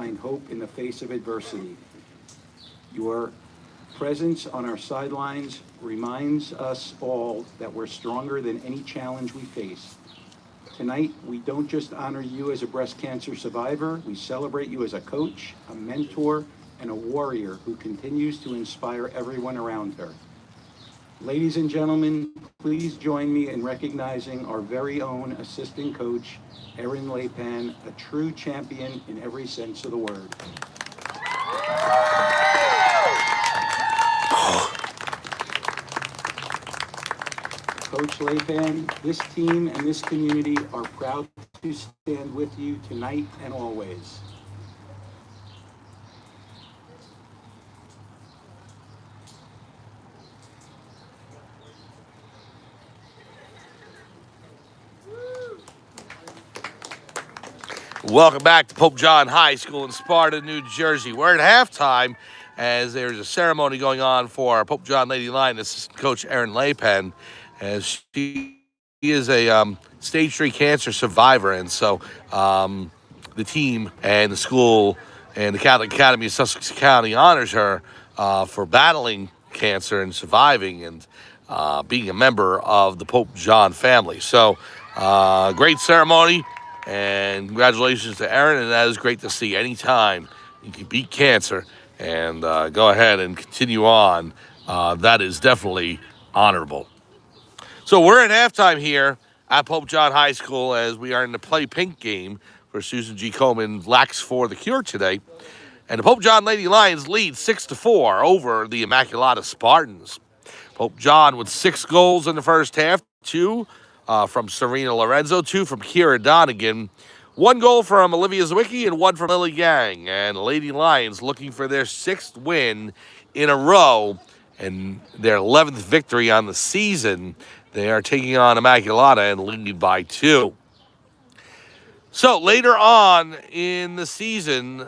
find hope in the face of adversity. Your presence on our sidelines reminds us all that we're stronger than any challenge we face. Tonight, we don't just honor you as a breast cancer survivor, we celebrate you as a coach, a mentor, and a warrior who continues to inspire everyone around her. Ladies and gentlemen, please join me in recognizing our very own assistant coach, Erin Lepan, a true champion in every sense of the word. Coach Lepan, this team and this community are proud to stand with you tonight and always. Welcome back to Pope John High School in Sparta, New Jersey. We're at halftime as there's a ceremony going on for Pope John Lady Lion assistant coach Erin Lepan, as she is a stage 3 cancer survivor, and so the team and the school and the Catholic Academy of Sussex County honors her for battling cancer and surviving and being a member of the Pope John family. So great ceremony. And congratulations to Erin, and that is great to see. Anytime you can beat cancer and go ahead and continue on, that is definitely honorable. So we're at halftime here at Pope John High School as we are in the Play Pink game for Susan G. Komen Lax for the Cure today. And the Pope John Lady Lions lead 6-4 over the Immaculata Spartans. Pope John with 6 goals in the first half, 2 from Serena Lorenzo, 2 from Kira Donegan, 1 goal from Olivia Zwicky, and 1 from Lily Yang. And the Lady Lions looking for their 6th win in a row and their 11th victory on the season. They are taking on Immaculata and lead by 2. So later on in the season,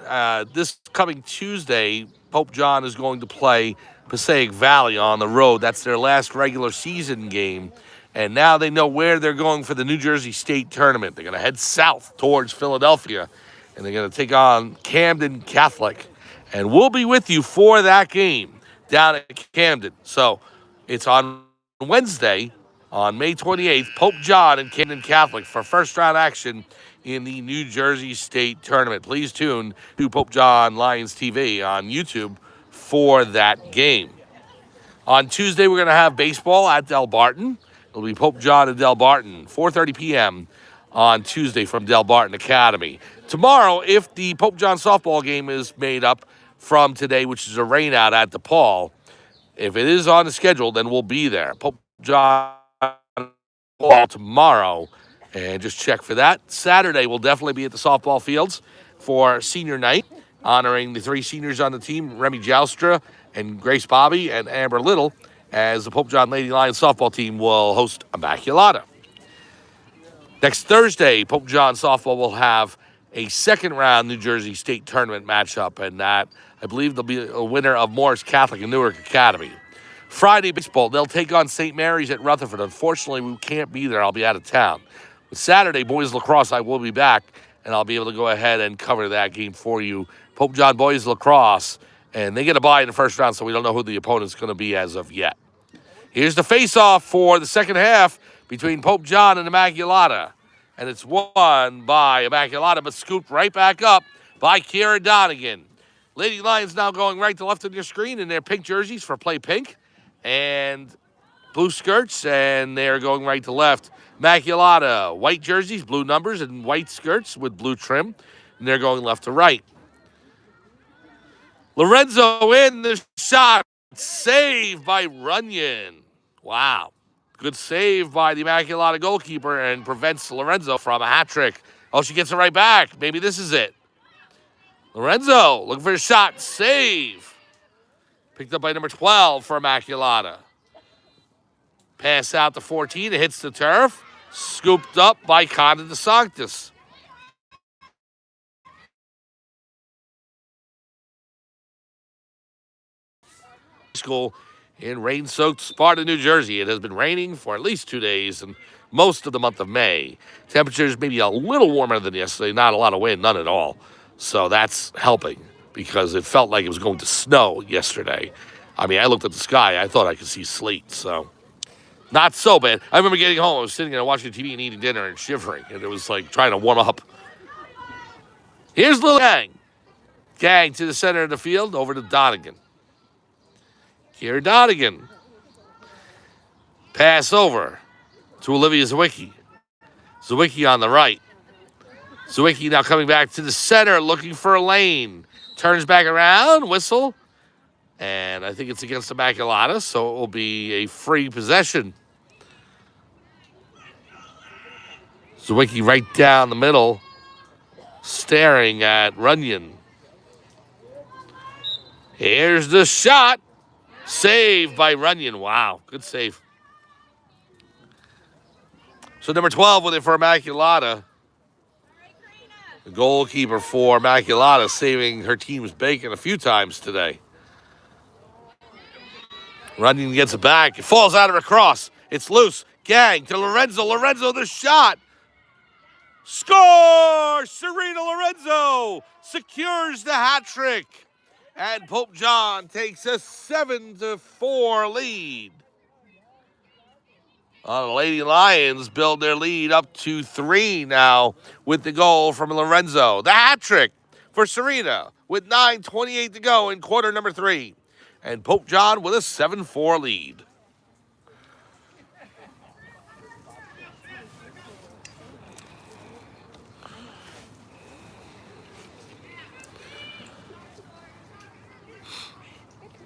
this coming Tuesday, Pope John is going to play Passaic Valley on the road. That's their last regular season game. And now they know where they're going for the New Jersey State Tournament. They're going to head south towards Philadelphia, and they're going to take on Camden Catholic. And we'll be with you for that game down at Camden. So it's on Wednesday, on May 28th, Pope John and Camden Catholic for first-round action in the New Jersey State Tournament. Please tune to Pope John Lions TV on YouTube for that game. On Tuesday, we're going to have baseball at Del Barton. It'll be Pope John and Del Barton, 4:30 p.m. on Tuesday from Del Barton Academy. Tomorrow, if the Pope John softball game is made up from today, which is a rainout at DePaul, if it is on the schedule, then we'll be there. Pope John tomorrow, and just check for that. Saturday, we'll definitely be at the softball fields for senior night, honoring the 3 seniors on the team, Remy Joustra and Grace Bobby and Amber Little, as the Pope John Lady Lions softball team will host Immaculata. Next Thursday, Pope John softball will have a second-round New Jersey State Tournament matchup, and that, I believe, there'll be a winner of Morris Catholic and Newark Academy. Friday, baseball, they'll take on St. Mary's at Rutherford. Unfortunately, we can't be there. I'll be out of town. But Saturday, boys lacrosse, I will be back, and I'll be able to go ahead and cover that game for you. Pope John boys lacrosse, and they get a bye in the first round, so we don't know who the opponent's going to be as of yet. Here's the face-off for the second half between Pope John and Immaculata. And it's won by Immaculata, but scooped right back up by Kira Donegan. Lady Lions now going right to left on your screen in their pink jerseys for Play Pink and blue skirts, and they're going right to left. Immaculata, white jerseys, blue numbers, and white skirts with blue trim, and they're going left to right. Lorenzo in the shot, saved by Runyon. Wow. Good save by the Immaculata goalkeeper and prevents Lorenzo from a hat trick. Oh, she gets it right back. Maybe this is it. Lorenzo looking for a shot. Save. Picked up by number 12 for Immaculata. Pass out to 14. It hits the turf. Scooped up by Conda DeSanctis. School in rain-soaked Sparta, New Jersey. It has been raining for at least 2 days and most of the month of May. Temperatures maybe a little warmer than yesterday. Not a lot of wind, none at all. So that's helping because it felt like it was going to snow yesterday. I mean, I looked at the sky. I thought I could see sleet. So not so bad. I remember getting home. I was sitting there watching TV and eating dinner and shivering. And it was like trying to warm up. Here's Little Gang. Gang to the center of the field, over to Donegan. Here, Donegan. Pass over to Olivia Zawicki. Zawicki on the right. Zawicki now coming back to the center, looking for a lane. Turns back around, whistle. And I think it's against Immaculata, so it will be a free possession. Zawicki right down the middle, staring at Runyon. Here's the shot. Saved by Runyon. Wow, good save. So number 12 with it for Immaculata. The goalkeeper for Immaculata saving her team's bacon a few times today. Runyon gets it back. It falls out of her cross. It's loose. Gang to Lorenzo. Lorenzo, the shot. Score! Serena Lorenzo secures the hat trick. And Pope John takes a 7-4 lead. The Lady Lions build their lead up to 3 now with the goal from Lorenzo. The hat trick for Serena with 9:28 to go in quarter number 3. And Pope John with a 7-4 lead.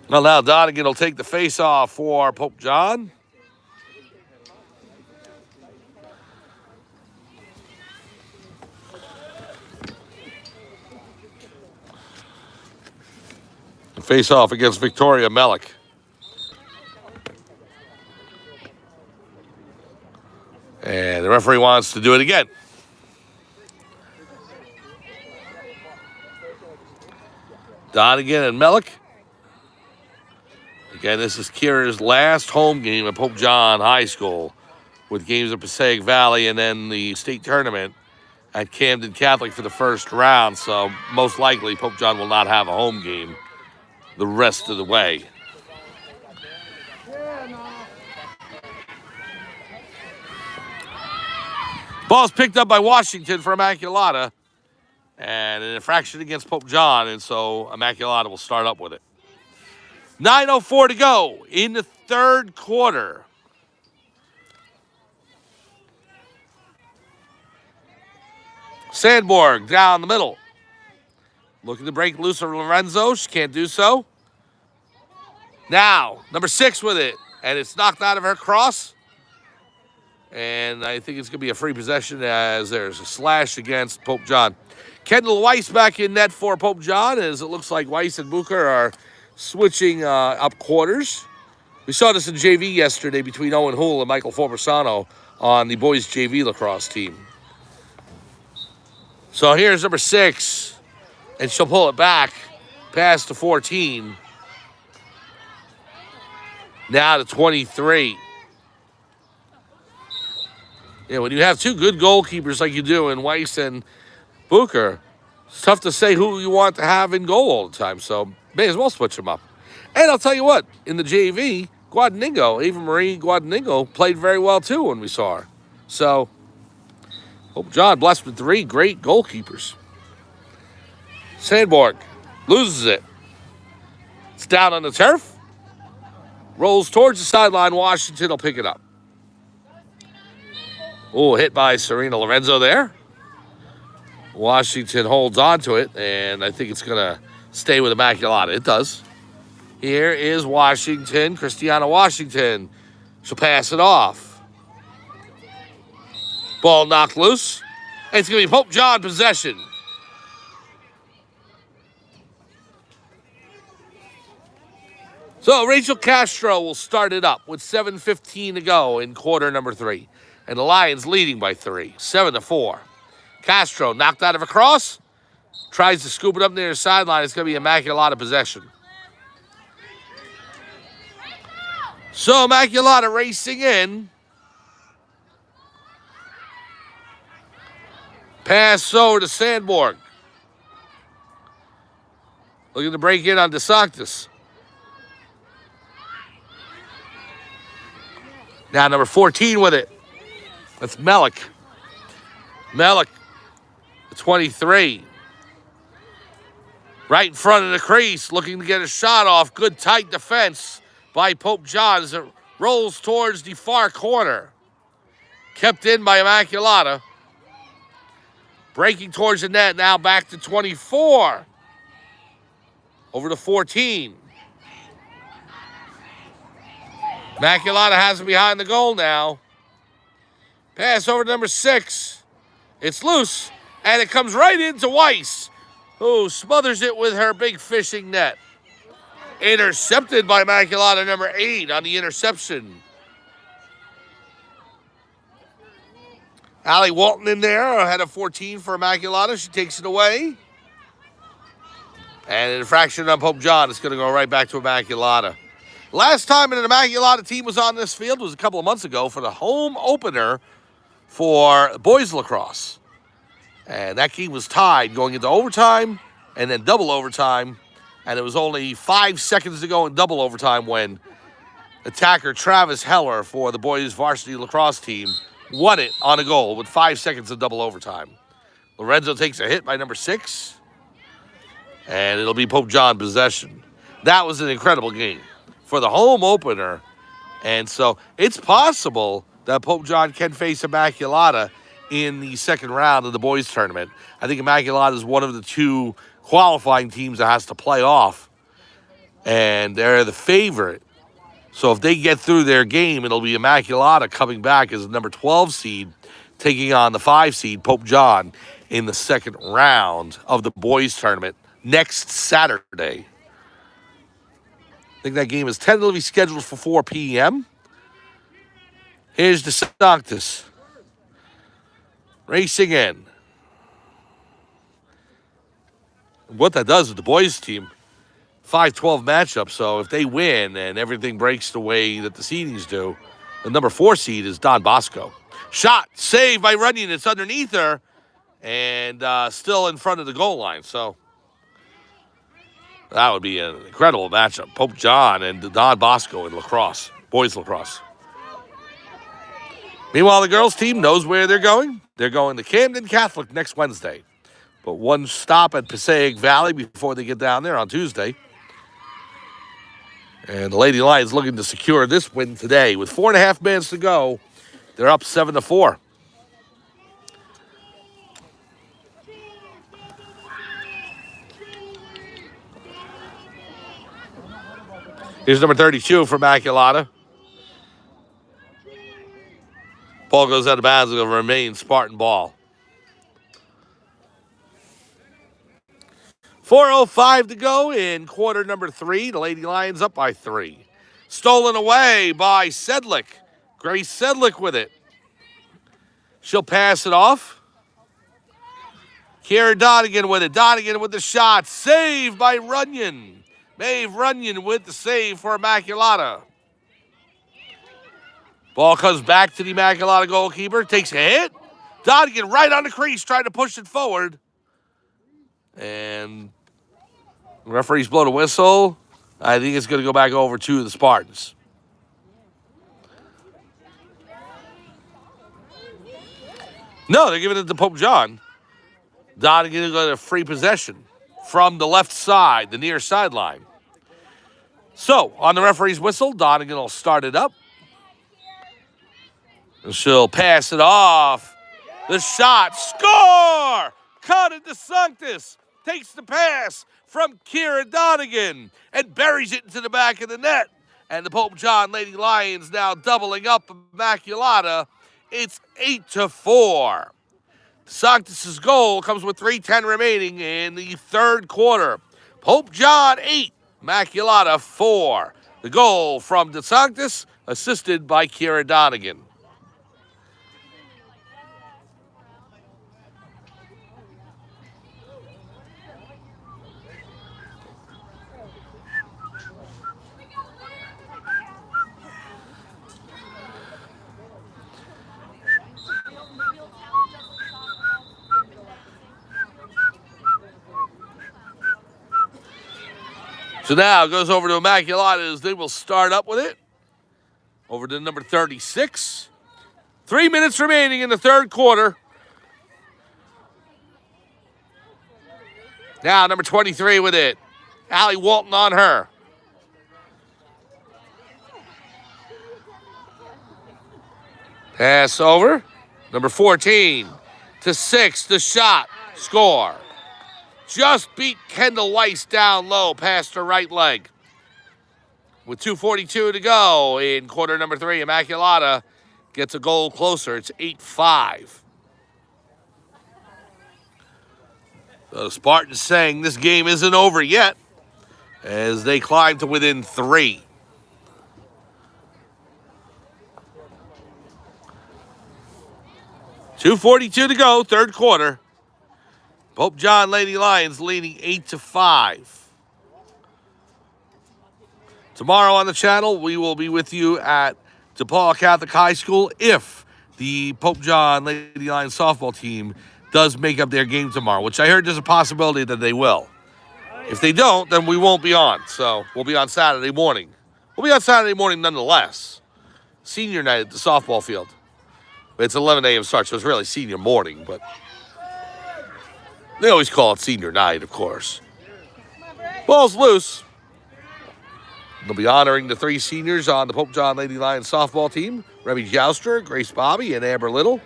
Well, now Donegan will take the face-off for Pope John. Face-off against Victoria Mellick. And the referee wants to do it again. Donegan and Mellick. Again, this is Kira's last home game at Pope John High School with games at Passaic Valley and then the state tournament at Camden Catholic for the first round. So most likely Pope John will not have a home game the rest of the way. Ball's picked up by Washington for Immaculata. And an infraction against Pope John, and so Immaculata will start up with it. 9:04 to go in the third quarter. Sandborg down the middle. Looking to break loose of Lorenzo. She can't do so. Now, number 6 with it. And it's knocked out of her cross. And I think it's going to be a free possession as there's a slash against Pope John. Kendall Weiss back in net for Pope John, as it looks like Weiss and Booker are switching up quarters. We saw this in JV yesterday between Owen Houle and Michael Forbesano on the boys JV lacrosse team. So here's number 6, and she'll pull it back past the 14. Now to 23. Yeah, when you have 2 good goalkeepers like you do in Weiss and Booker, it's tough to say who you want to have in goal all the time, so may as well switch them up. And I'll tell you what, in the JV, Guadagnino, Ava Marie Guadagnino, played very well too when we saw her. So, Pope John blessed with 3 great goalkeepers. Sandborg loses it. It's down on the turf. Rolls towards the sideline. Washington will pick it up. Oh, hit by Serena Lorenzo there. Washington holds on to it, and I think it's going to stay with Immaculata. It does. Here is Washington, Christiana Washington. She'll pass it off. Ball knocked loose. And it's going to be Pope John possession. So Rachel Castro will start it up with 7:15 to go in quarter number 3. And the Lions leading by 3, 7-4. Castro knocked out of a cross. Tries to scoop it up near the sideline. It's going to be Immaculata possession. So Immaculata racing in. Pass over to Sandborg. Looking to break in on DeSantis. Now number 14 with it. That's Melik. Melik, 23. Right in front of the crease, looking to get a shot off. Good tight defense by Pope John as it rolls towards the far corner. Kept in by Immaculata. Breaking towards the net, now back to 24. Over to 14. Immaculata has it behind the goal now. Pass over to number 6. It's loose, and it comes right into Weiss, who smothers it with her big fishing net. Intercepted by Immaculata, number 8, on the interception. Allie Walton in there, ahead of 14 for Immaculata. She takes it away. And an infraction on Pope John is going to go right back to Immaculata. Last time an Immaculata team was on this field was a couple of months ago for the home opener for boys lacrosse. And that game was tied going into overtime and then double overtime. And it was only 5 seconds to go in double overtime when attacker Travis Heller for the boys varsity lacrosse team won it on a goal with 5 seconds of double overtime. Lorenzo takes a hit by number 6. And it'll be Pope John possession. That was an incredible game for the home opener. And so it's possible that Pope John can face Immaculata in the second round of the boys tournament. I think Immaculata is one of the 2 qualifying teams that has to play off. And they're the favorite. So if they get through their game, it'll be Immaculata coming back as the number 12 seed, taking on the 5 seed, Pope John, in the second round of the boys tournament next Saturday. I think that game is tentatively scheduled for 4 p.m. Here's DeSantis racing in. What that does with the boys team, 5-12 matchup. So if they win and everything breaks the way that the seedings do, the number 4 seed is Don Bosco. Shot, saved by Runyon. It's underneath her and still in front of the goal line. So that would be an incredible matchup. Pope John and Don Bosco in lacrosse, boys lacrosse. Meanwhile, the girls team knows where they're going. They're going to Camden Catholic next Wednesday. But one stop at Passaic Valley before they get down there on Tuesday. And the Lady Lions looking to secure this win today. With 4.5 minutes to go, they're up 7-4. Here's number 32 for Immaculata. Ball goes out of bounds. It'll remain Spartan ball. 4:05 to go in quarter number 3. The Lady Lions up by 3. Stolen away by Sedlick. Grace Sedlick with it. She'll pass it off. Kira Donegan with it. Donegan with the shot. Saved by Runyon. Maeve Runyon with the save for Immaculata. Ball comes back to the Immaculata goalkeeper. Takes a hit. Donegan right on the crease trying to push it forward. And the referee's blown a whistle. I think it's going to go back over to the Spartans. No, they're giving it to Pope John. Donegan is going to free possession from the left side, the near sideline. So, on the referee's whistle, Donegan will start it up. And she'll pass it off. The shot. Score! Caught it DeSantis. Takes the pass from Kira Donegan and buries it into the back of the net. And the Pope John Lady Lions now doubling up Immaculata. It's 8-4. DeSantis' goal comes with 3:10 remaining in the third quarter. Pope John 8, Immaculata 4. The goal from DeSantis, assisted by Kira Donegan. So now it goes over to Immaculata as they will start up with it. Over to number 36. 3 minutes remaining in the third quarter. Now number 23 with it. Allie Walton on her. Pass over. Number 14 to 6. The shot. Score. Just beat Kendall Weiss down low past her right leg. With 2:42 to go in quarter number 3, Immaculata gets a goal closer. It's 8-5. So the Spartans saying this game isn't over yet as they climb to within 3. .242 to go, third quarter. Pope John Lady Lions leading 8-5. Tomorrow on the channel, we will be with you at DePaul Catholic High School if the Pope John Lady Lions softball team does make up their game tomorrow, which I heard there's a possibility that they will. If they don't, then we won't be on. So we'll be on Saturday morning. We'll be on Saturday morning nonetheless. Senior night at the softball field. It's 11 a.m. start, so it's really senior morning, but they always call it senior night, of course. Ball's loose. They'll be honoring the 3 seniors on the Pope John Lady Lions softball team. Remy Jouster, Grace Bobby, and Amber Little.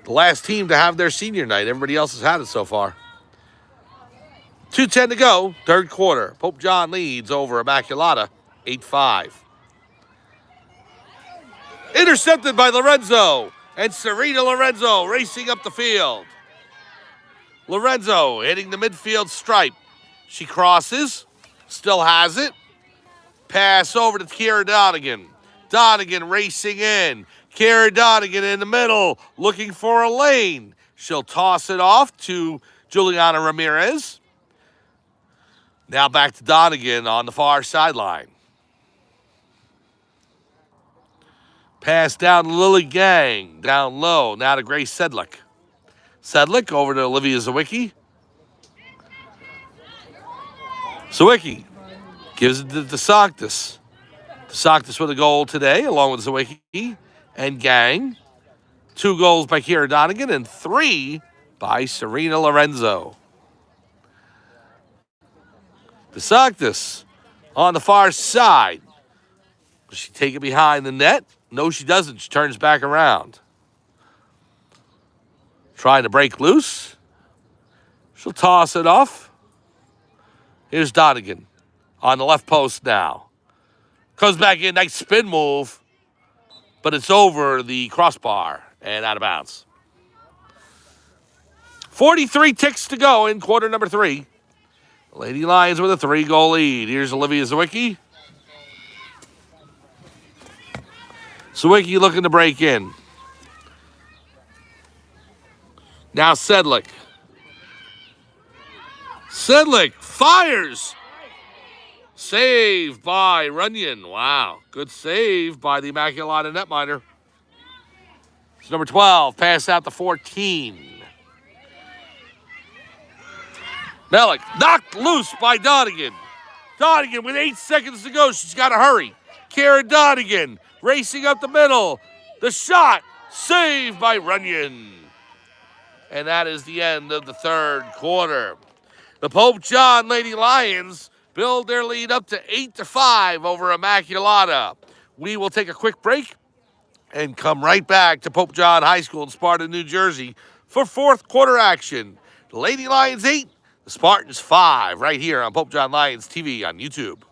The last team to have their senior night. Everybody else has had it so far. 2:10 to go, third quarter. Pope John leads over Immaculata, 8-5. Intercepted by Lorenzo. And Serena Lorenzo racing up the field. Lorenzo hitting the midfield stripe. She crosses, still has it. Pass over to Kiera Donegan. Donegan racing in. Kiera Donegan in the middle, looking for a lane. She'll toss it off to Juliana Ramirez. Now back to Donegan on the far sideline. Pass down to Lily Gang, down low. Now to Grace Sedlick. Sedlick over to Olivia Zawicki. Zawicki gives it to DeSantis. DeSantis with a goal today, along with Zawicki and Gang. 2 goals by Kiera Donegan and 3 by Serena Lorenzo. DeSantis on the far side. Does she take it behind the net? No, she doesn't. She turns back around. Trying to break loose. She'll toss it off. Here's Donegan on the left post now. Comes back in, nice spin move. But it's over the crossbar and out of bounds. 43 ticks to go in quarter number 3. Lady Lions with a 3-goal lead. Here's Olivia Zawicki. Zawicki looking to break in. Now Sedlick. Sedlick fires. Save by Runyon. Wow. Good save by the Immaculata netminder. It's number 12. Pass out to 14. Melick knocked loose by Donegan. Donegan with 8 seconds to go. She's got to hurry. Kiera Donegan racing up the middle. The shot saved by Runyon. And that is the end of the third quarter. The Pope John Lady Lions build their lead up to 8-5 over Immaculata. We will take a quick break and come right back to Pope John High School in Sparta, New Jersey for fourth quarter action. The Lady Lions 8, the Spartans 5, right here on Pope John Lions TV on YouTube.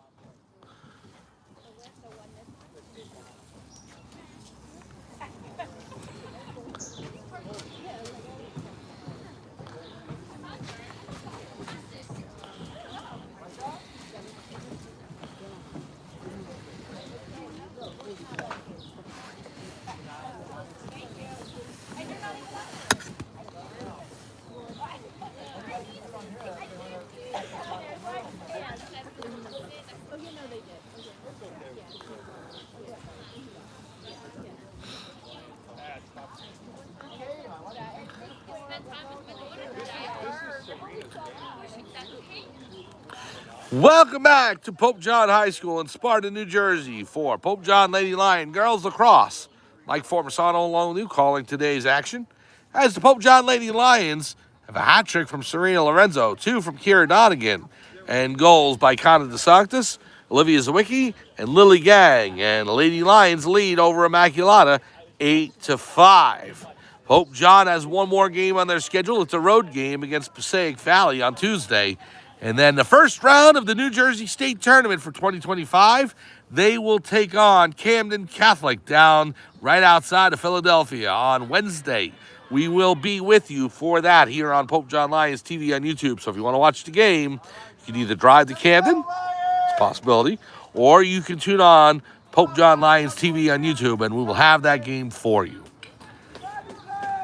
Welcome back to Pope John High School in Sparta, New Jersey for Pope John Lady Lion Girls Lacrosse. Mike Formasano along with you calling today's action as the Pope John Lady Lions have a hat trick from Serena Lorenzo, 2 from Kira Donegan, and goals by Connor DeSantis, Olivia Zawicki, and Lily Gang. And the Lady Lions lead over Immaculata 8-5. Pope John has one more game on their schedule. It's a road game against Passaic Valley on Tuesday. And then the first round of the New Jersey State Tournament for 2025, they will take on Camden Catholic down right outside of Philadelphia on Wednesday. We will be with you for that here on Pope John Lions TV on YouTube. So if you want to watch the game, you can either drive to Camden, it's a possibility, or you can tune on Pope John Lions TV on YouTube, and we will have that game for you.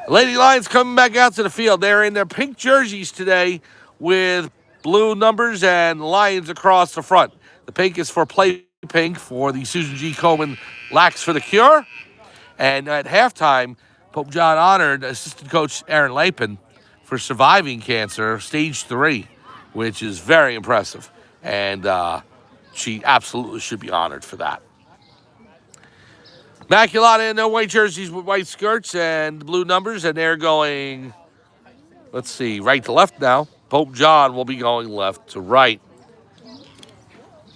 Lady Lions coming back out to the field. They're in their pink jerseys today with blue numbers and lions across the front. The pink is for Play Pink for the Susan G. Komen Lax for the Cure. And at halftime, Pope John honored assistant coach Aaron Lapin for surviving cancer, stage 3, which is very impressive. And she absolutely should be honored for that. Immaculata in their white jerseys with white skirts and blue numbers, and they're going, let's see, right to left now. Pope John will be going left to right.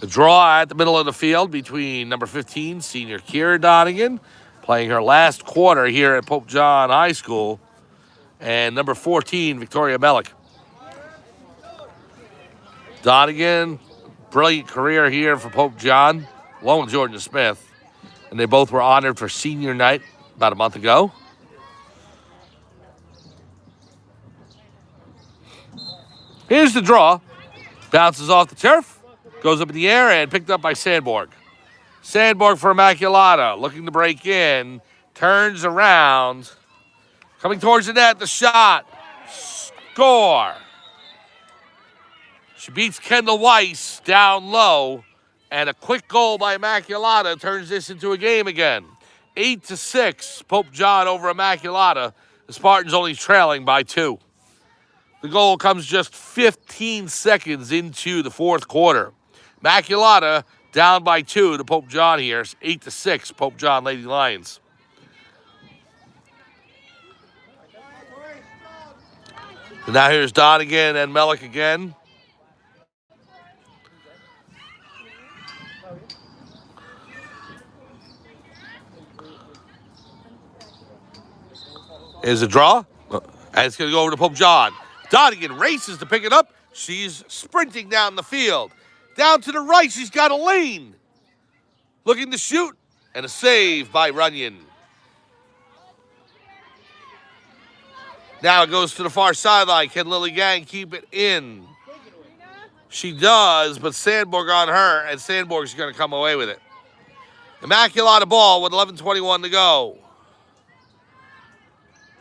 The draw at the middle of the field between number 15, senior Kira Donegan, playing her last quarter here at Pope John High School, and number 14, Victoria Mellick. Donegan, brilliant career here for Pope John, along with Jordan Smith, and they both were honored for senior night about a month ago. Here's the draw. Bounces off the turf, goes up in the air, and picked up by Sandborg. Sandborg for Immaculata, looking to break in, turns around, coming towards the net, the shot, score. She beats Kendall Weiss down low, and a quick goal by Immaculata turns this into a game again. 8-6, Pope John over Immaculata. The Spartans only trailing by 2. The goal comes just 15 seconds into the fourth quarter. Immaculata down by 2 to Pope John here. 8-6, Pope John Lady Lions. And now here's Donegan and Mellick again. Here's a draw. And it's going to go over to Pope John. Donegan races to pick it up. She's sprinting down the field. Down to the right, she's got a lane. Looking to shoot, and a save by Runyon. Now it goes to the far sideline. Can Lily Gang keep it in? She does, but Sandborg on her, and Sandborg's going to come away with it. Immaculata ball with 11:21 to go.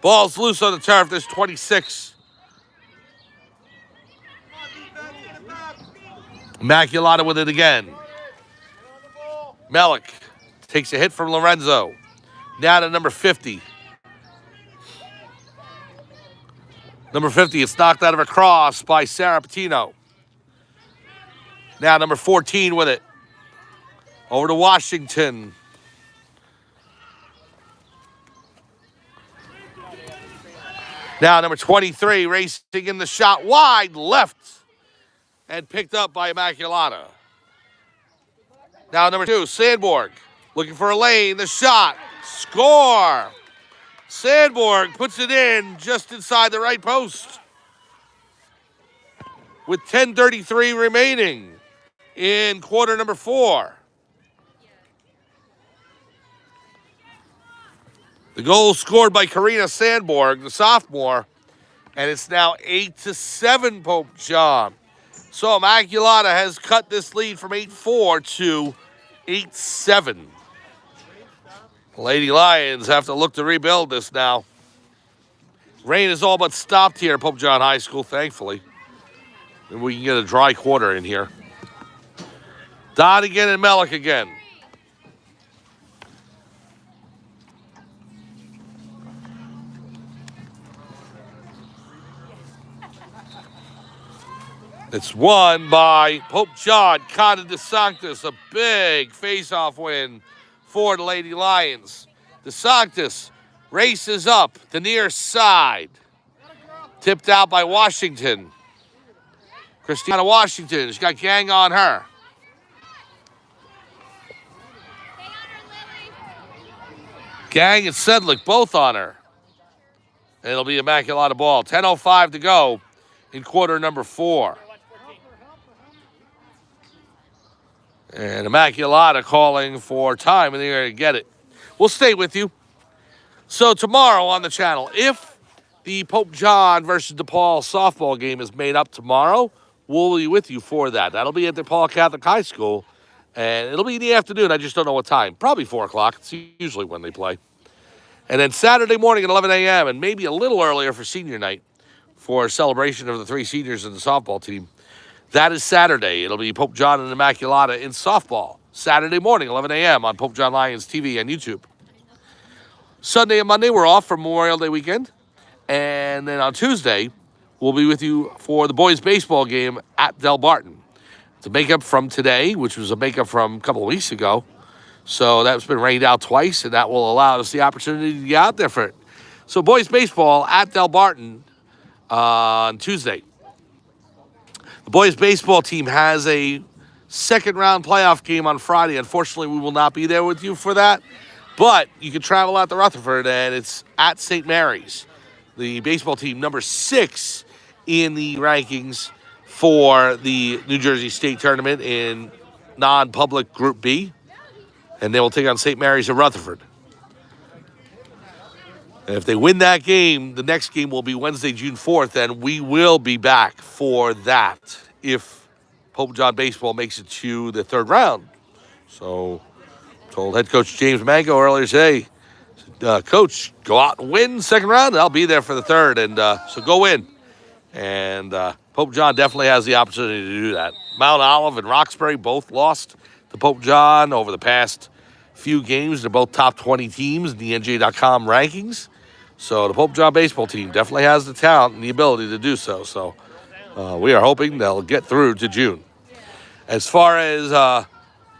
Ball's loose on the turf. There's 26. Immaculata with it again. Mellick takes a hit from Lorenzo. Now to number 50. Number 50, it's knocked out of a cross by Sarah Patino. Now number 14 with it. Over to Washington. Now number 23 racing in the shot wide left and picked up by Immaculata. Now number 2, Sandborg looking for a lane, the shot, score. Sandborg puts it in just inside the right post with 10:33 remaining in quarter number 4. The goal scored by Karina Sandborg, the sophomore, and it's now 8-7 Pope John. So Immaculata has cut this lead from 8-4 to 8-7. Lady Lions have to look to rebuild this now. Rain is all but stopped here at Pope John High School, thankfully. And we can get a dry quarter in here. Donegan and Mellick again. It's won by Pope John Conde de Sanctis, a big face-off win for the Lady Lions. De Sanctis races up the near side. Tipped out by Washington. Christiana Washington, she's got gang on her. Gang and Sedlick both on her. And it'll be Immaculata ball. 10:05 to go in quarter number 4. And Immaculata calling for time, and they're going to get it. We'll stay with you. So tomorrow on the channel, if the Pope John versus DePaul softball game is made up tomorrow, we'll be with you for that. That'll be at DePaul Catholic High School, and it'll be in the afternoon. I just don't know what time. Probably 4 o'clock. It's usually when they play. And then Saturday morning at 11 a.m., and maybe a little earlier for senior night, for a celebration of the 3 seniors in the softball team. That is Saturday. It'll be Pope John and Immaculata in softball. Saturday morning, 11 a.m. on Pope John Lions TV and YouTube. Sunday and Monday, we're off for Memorial Day weekend. And then on Tuesday, we'll be with you for the boys' baseball game at Del Barton. It's a makeup from today, which was a makeup from a couple of weeks ago. So that's been rained out twice, and that will allow us the opportunity to get out there for it. So boys' baseball at Del Barton on Tuesday. The boys' baseball team has a second-round playoff game on Friday. Unfortunately, we will not be there with you for that. But you can travel out to Rutherford, and it's at St. Mary's. The baseball team, number 6 in the rankings for the New Jersey State Tournament in non-public Group B. And they will take on St. Mary's of Rutherford. And if they win that game, the next game will be Wednesday, June 4th, and we will be back for that if Pope John Baseball makes it to the 3rd round. So, told head coach James Mango earlier today, Coach, go out and win 2nd round, and I'll be there for the 3rd, and so go win. And Pope John definitely has the opportunity to do that. Mount Olive and Roxbury both lost to Pope John over the past few games. They're both top 20 teams in the NJ.com rankings. So the Pope John baseball team definitely has the talent and the ability to do so. So we are hoping they'll get through to June. As far as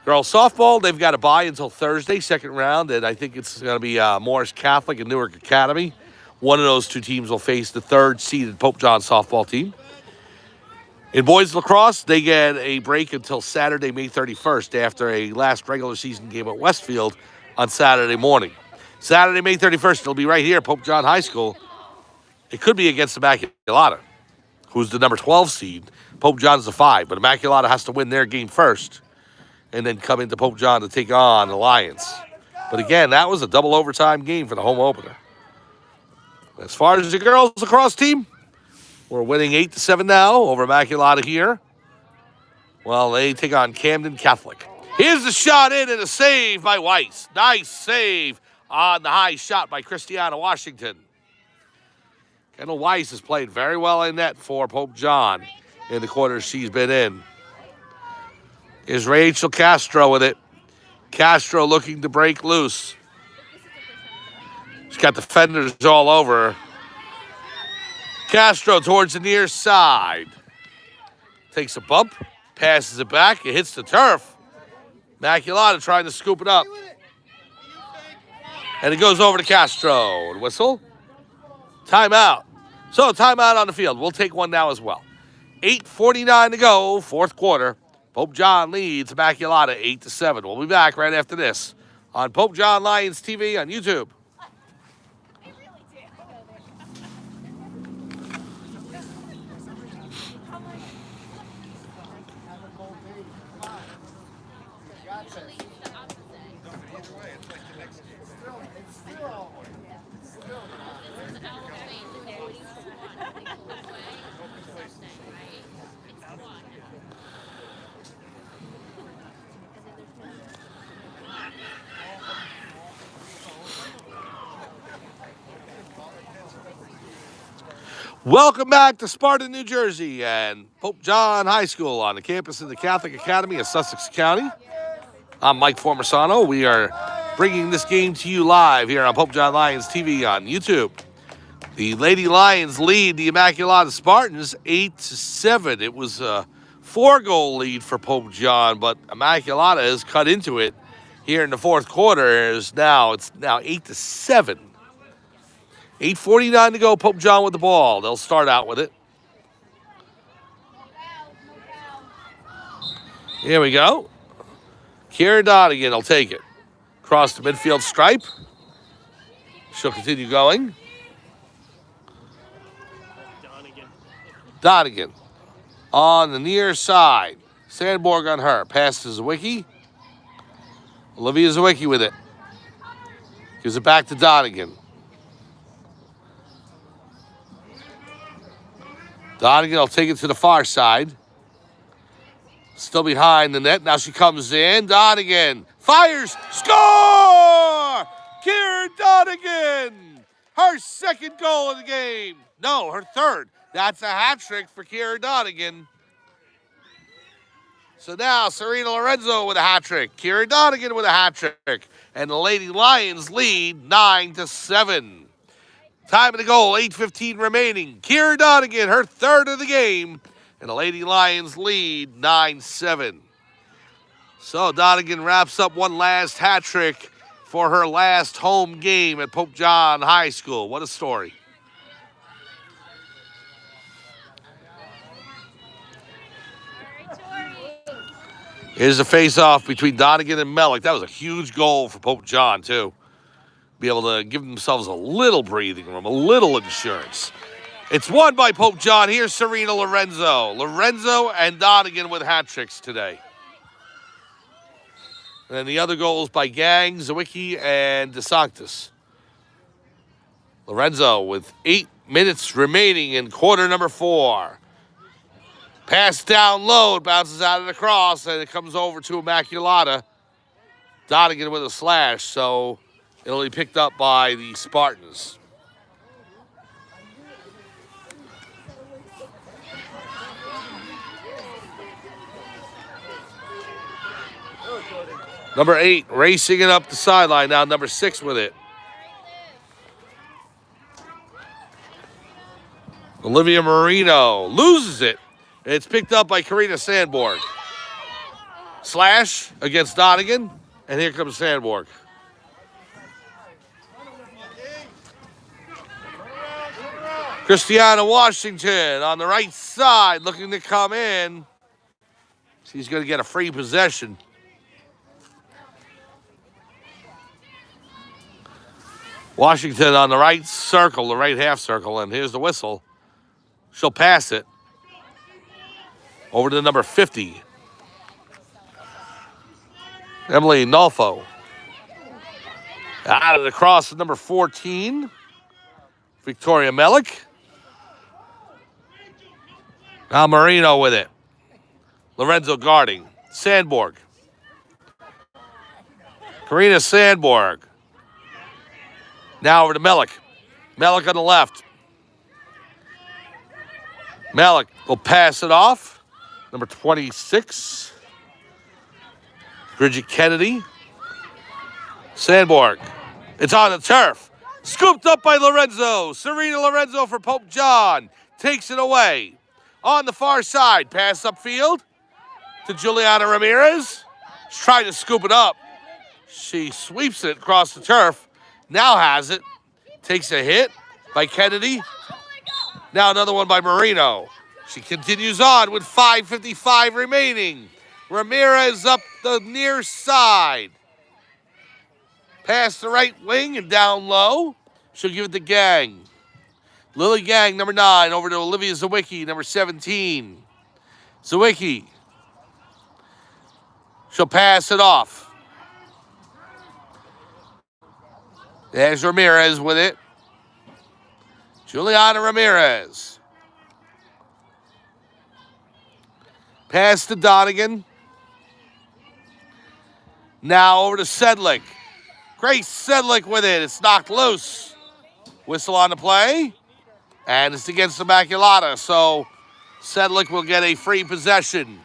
girls softball, they've got a bye until Thursday, 2nd round, and I think it's going to be Morris Catholic and Newark Academy. One of those 2 teams will face the 3rd-seeded Pope John softball team. In boys lacrosse, they get a break until Saturday, May 31st, after a last regular season game at Westfield on Saturday morning. Saturday, May 31st, it'll be right here at Pope John High School. It could be against Immaculata, who's the number 12 seed. Pope John's the 5, but Immaculata has to win their game first and then come into Pope John to take on the Lions. But again, that was a double overtime game for the home opener. As far as the girls lacrosse team, we're winning 8-7 now over Immaculata here. Well, they take on Camden Catholic. Here's the shot in and a save by Weiss. Nice save on the high shot by Christiana Washington. Kendall Weiss has played very well in net for Pope John in the quarters she's been in. Here's Rachel Castro with it. Castro looking to break loose. She's got defenders all over her. Castro towards the near side. Takes a bump, passes it back, it hits the turf. Immaculata trying to scoop it up. And it goes over to Castro. Whistle. Timeout. So timeout on the field. We'll take one now as well. 8:49 to go, 4th quarter. Pope John leads Immaculata 8-7. We'll be back right after this on Pope John Lions TV on YouTube. Welcome back to Sparta, New Jersey, and Pope John High School on the campus of the Catholic Academy of Sussex County. I'm Mike Formasano. We are bringing this game to you live here on Pope John Lions TV on YouTube. The Lady Lions lead the Immaculata Spartans 8-7. It was a 4-goal lead for Pope John, but Immaculata has cut into it here in the fourth quarter. It's now 8-7. 8:49 to go. Pope John with the ball. They'll start out with it. Here we go. Kira Donegan will take it. Across the midfield stripe. She'll continue going. Donegan on the near side. Sandborg on her. Pass to Zawicki. Olivia Zawicki with it. Gives it back to Donegan. Donegan will take it to the far side. Still behind the net. Now she comes in. Donegan fires. Score! Kira Donegan. Her second goal of the game. No, her third. That's a hat trick for Kira Donegan. So now Serena Lorenzo with a hat trick. Kira Donegan with a hat trick. And the Lady Lions lead 9-7. Time of the goal, 8:15 remaining. Kira Donegan, her third of the game. And the Lady Lions lead 9-7. So Donegan wraps up one last hat trick for her last home game at Pope John High School. What a story. Here's a face-off between Donegan and Mellick. That was a huge goal for Pope John, too. Be able to give themselves a little breathing room, a little insurance. It's won by Pope John. Here's Serena Lorenzo. Lorenzo and Donegan with hat tricks today. And then the other goals by Gang, Zawicki, and DeSantis. Lorenzo with 8 minutes remaining in quarter number 4. Pass down low, it bounces out of the cross, and it comes over to Immaculata. Donegan with a slash, so it'll be picked up by the Spartans. Number 8 racing it up the sideline. Now number 6 with it. Olivia Marino loses it. It's picked up by Karina Sandborg. Slash against Donegan, and here comes Sandborg. Christiana Washington on the right side looking to come in. She's going to get a free possession. Washington on the right circle, the right half circle, and here's the whistle. She'll pass it over to number 50. Emily Nolfo. Out of the cross to number 14. Victoria Mellick. Now Marino with it. Lorenzo guarding. Sandborg. Karina Sandborg. Now over to Mellick. Mellick on the left. Mellick will pass it off. Number 26. Bridget Kennedy. Sandborg. It's on the turf. Scooped up by Lorenzo. Serena Lorenzo for Pope John. Takes it away. On the far side. Pass upfield to Juliana Ramirez. She's trying to scoop it up. She sweeps it across the turf. Now has it. Takes a hit by Kennedy. Now another one by Marino. She continues on with 5:55 remaining. Ramirez up the near side. Past the right wing and down low. She'll give it to Gang. Lily Gang, number 9, over to Olivia Zawicki, number 17. Zawicki. She'll pass it off. There's Ramirez with it. Juliana Ramirez. Pass to Donegan. Now over to Sedlick. Grace Sedlick with it. It's knocked loose. Whistle on the play. And it's against Immaculata. So Sedlick will get a free possession.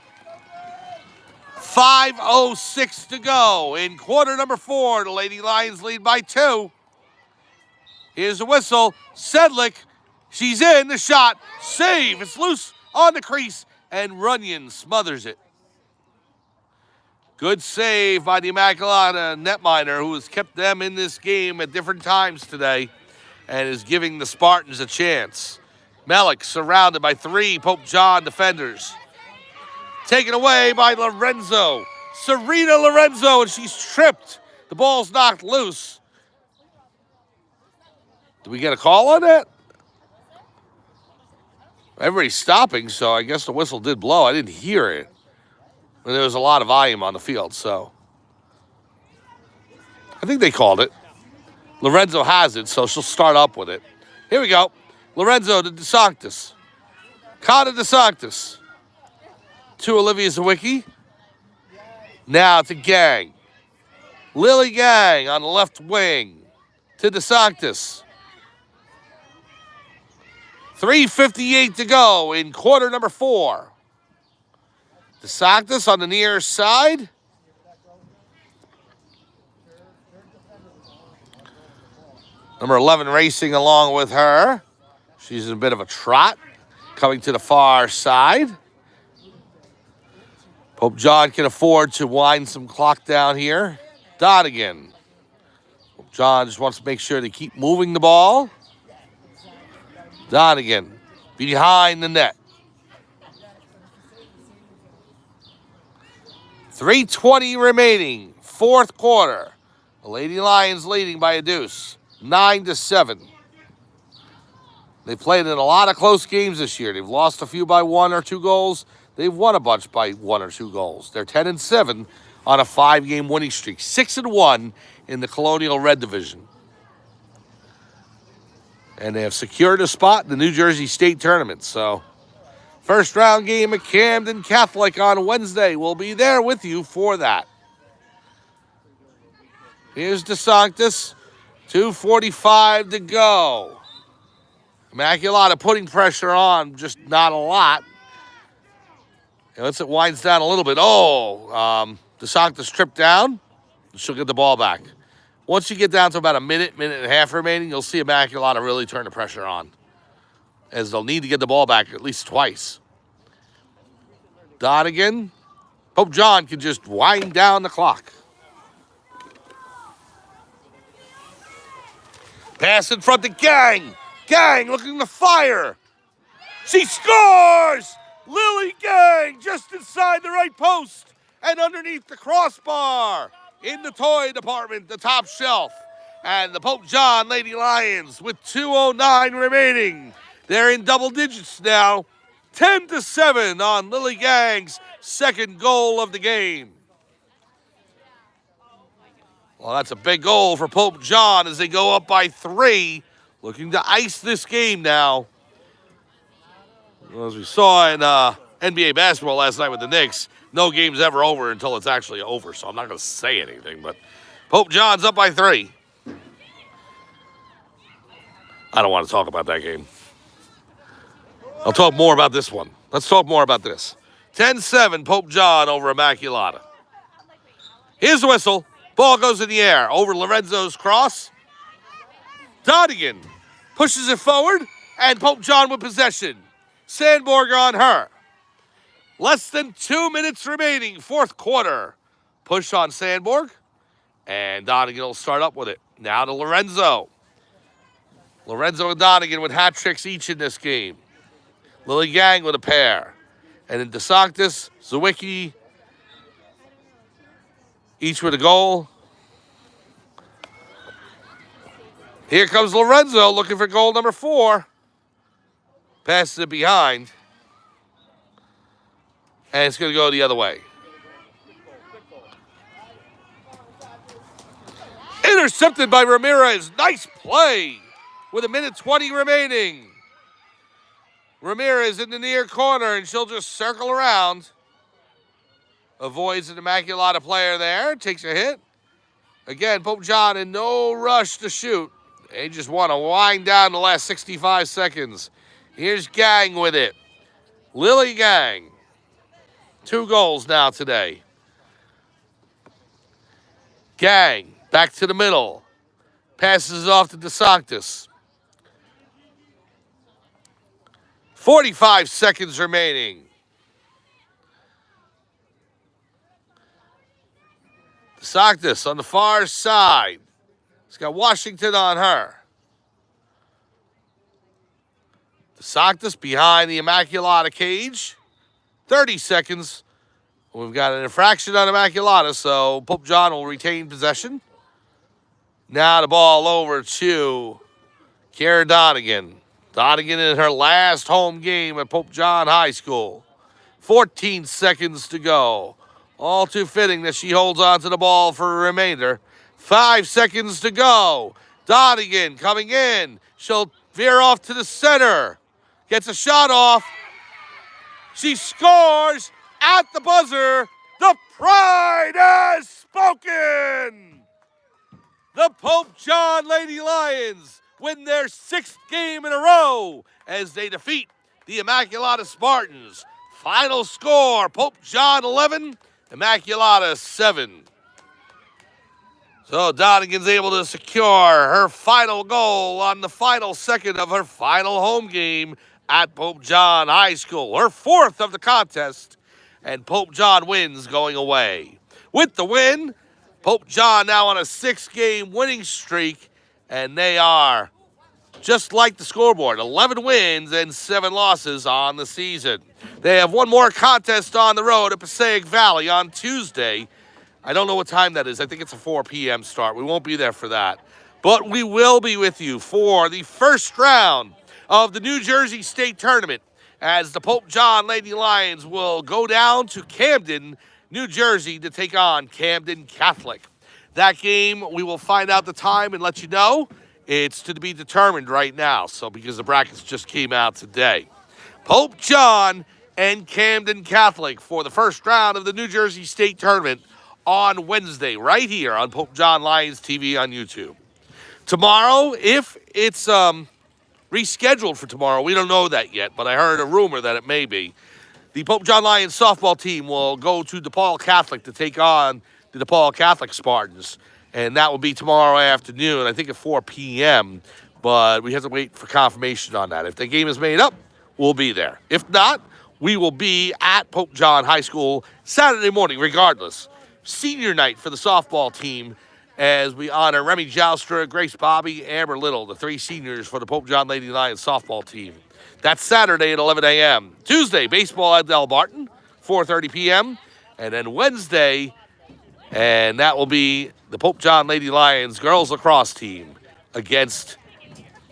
5:06 to go in quarter number 4. The Lady Lions lead by 2. Here's the whistle. Sedlick She's in the shot. Save. It's loose on the crease, and Runyon smothers it. Good save by the Immaculata netminder, who has kept them in this game at different times today and is giving the Spartans a chance. Melick surrounded by 3 Pope John defenders. Taken away by Lorenzo. Serena Lorenzo, and she's tripped. The ball's knocked loose. Did we get a call on that? Everybody's stopping, so I guess the whistle did blow. I didn't hear it. But there was a lot of volume on the field, so I think they called it. Lorenzo has it, so she'll start up with it. Here we go. Lorenzo to DeSanctis. Connor DeSanctis. To Olivia Zawicki. Now to Gang. Lily Gang on the left wing. To DeSanctis. 3:58 to go in quarter number 4. DeSanctis on the near side. Number 11 racing along with her. She's in a bit of a trot. Coming to the far side. Pope John can afford to wind some clock down here. Donegan. Pope John just wants to make sure they keep moving the ball. Donegan behind the net. 3:20 remaining, 4th quarter. The Lady Lions leading by a deuce, 9-7. They've played in a lot of close games this year. They've lost a few by 1 or 2 goals. They've won a bunch by 1 or 2 goals. They're 10-7 on a 5-game winning streak, 6-1 in the Colonial Red Division. And they have secured a spot in the New Jersey State Tournament. So, first round game at Camden Catholic on Wednesday. We'll be there with you for that. Here's DeSanctis. 2:45 to go. Immaculata putting pressure on, just not a lot. And once it winds down a little bit, DeSanctis tripped down. She'll get the ball back. Once you get down to about a minute and a half remaining, you'll see Immaculata really turn the pressure on, as they'll need to get the ball back at least twice. Donegan. Pope John can just wind down the clock. Pass in front to Gang. Gang looking to fire. She scores! Lily Gang just inside the right post and underneath the crossbar. In the toy department, the top shelf. And the Pope John Lady Lions with 2:09 remaining. They're in double digits now. 10-7 on Lily Gang's second goal of the game. Well, that's a big goal for Pope John as they go up by 3, looking to ice this game now. Well, as we saw in NBA basketball last night with the Knicks, no game's ever over until it's actually over, so I'm not going to say anything, but Pope John's up by 3. I don't want to talk about that game. I'll talk more about this one. Let's talk more about this. 10-7, Pope John over Immaculata. Here's the whistle. Ball goes in the air over Lorenzo's cross. Donegan pushes it forward, and Pope John with possession. Sandborg on her. Less than 2 minutes remaining, 4th quarter. Push on Sandborg, and Donegan will start up with it. Now to Lorenzo. Lorenzo and Donegan with hat tricks each in this game. Lily Gang with a pair. And then DeSanctis, Zawicki, each with a goal. Here comes Lorenzo looking for goal number 4. Passes it behind. And it's going to go the other way. Intercepted by Ramirez. Nice play with 1:20 remaining. Ramirez in the near corner, and she'll just circle around. Avoids an Immaculata player there. Takes a hit. Again, Pope John in no rush to shoot. They just want to wind down the last 65 seconds. Here's Gang with it. Lily Gang. 2 goals now today. Gang back to the middle. Passes it off to DeSanctis. 45 seconds remaining. Spartas on the far side. He's got Washington on her. Spartas behind the Immaculata cage. 30 seconds. We've got an infraction on Immaculata, so Pope John will retain possession. Now the ball over to Kara Donegan. Donegan in her last home game at Pope John High School. 14 seconds to go. All too fitting that she holds on to the ball for a remainder. 5 seconds to go. Donegan coming in. She'll veer off to the center. Gets a shot off. She scores at the buzzer. The pride has spoken. The Pope John Lady Lions win their 6th game in a row as they defeat the Immaculata Spartans. Final score, Pope John 11, Immaculata 7. So Donegan's able to secure her final goal on the final second of her final home game at Pope John High School. Her 4th of the contest, and Pope John wins going away. With the win, Pope John now on a 6-game winning streak, and they are just like the scoreboard, 11 wins and 7 losses on the season. They have one more contest on the road at Passaic Valley on Tuesday. I don't know what time that is. I think it's a 4 p.m. start. We won't be there for that. But we will be with you for the first round of the New Jersey State Tournament as the Pope John Lady Lions will go down to Camden, New Jersey to take on Camden Catholic. That game, we will find out the time and let you know. It's to be determined right now, so because the brackets just came out today. Pope John and Camden Catholic for the first round of the New Jersey State Tournament on Wednesday, right here on Pope John Lions TV on YouTube. Tomorrow, if it's rescheduled for tomorrow, we don't know that yet, but I heard a rumor that it may be. The Pope John Lions softball team will go to DePaul Catholic to take on the DePaul Catholic Spartans, and that will be tomorrow afternoon, I think at 4 p.m., but we have to wait for confirmation on that. If the game is made up, we'll be there. If not, we will be at Pope John High School Saturday morning, regardless. Senior night for the softball team as we honor Remy Joustra, Grace Bobby, Amber Little, the 3 seniors for the Pope John Lady Lions softball team. That's Saturday at 11 a.m. Tuesday, baseball at Del Barton, 4:30 p.m. And then Wednesday, and that will be the Pope John Lady Lions girls lacrosse team against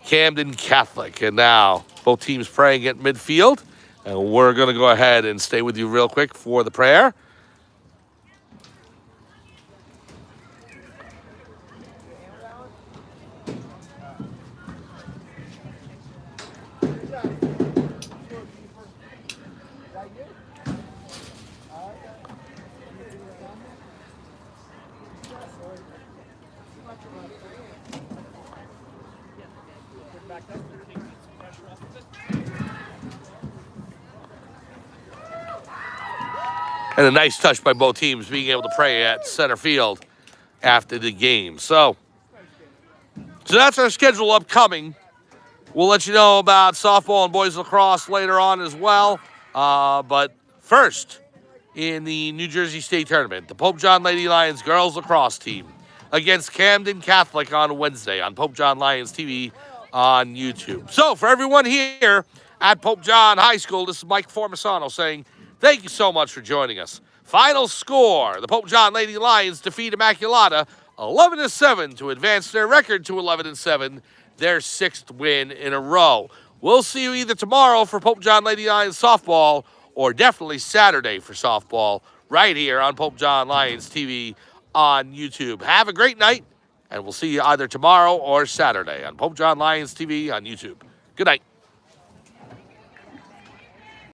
Camden Catholic. And now both teams praying at midfield. And we're going to go ahead and stay with you real quick for the prayer. And a nice touch by both teams being able to pray at center field after the game. So that's our schedule upcoming. We'll let you know about softball and boys lacrosse later on as well. But first, in the New Jersey State Tournament, the Pope John Lady Lions girls lacrosse team against Camden Catholic on Wednesday on Pope John Lions TV on YouTube. So for everyone here at Pope John High School, this is Mike Formisano saying thank you so much for joining us. Final score, the Pope John Lady Lions defeat Immaculata 11-7 to advance their record to 11-7, their 6th win in a row. We'll see you either tomorrow for Pope John Lady Lions softball or definitely Saturday for softball right here on Pope John Lions TV on YouTube. Have a great night, and we'll see you either tomorrow or Saturday on Pope John Lions TV on YouTube. Good night.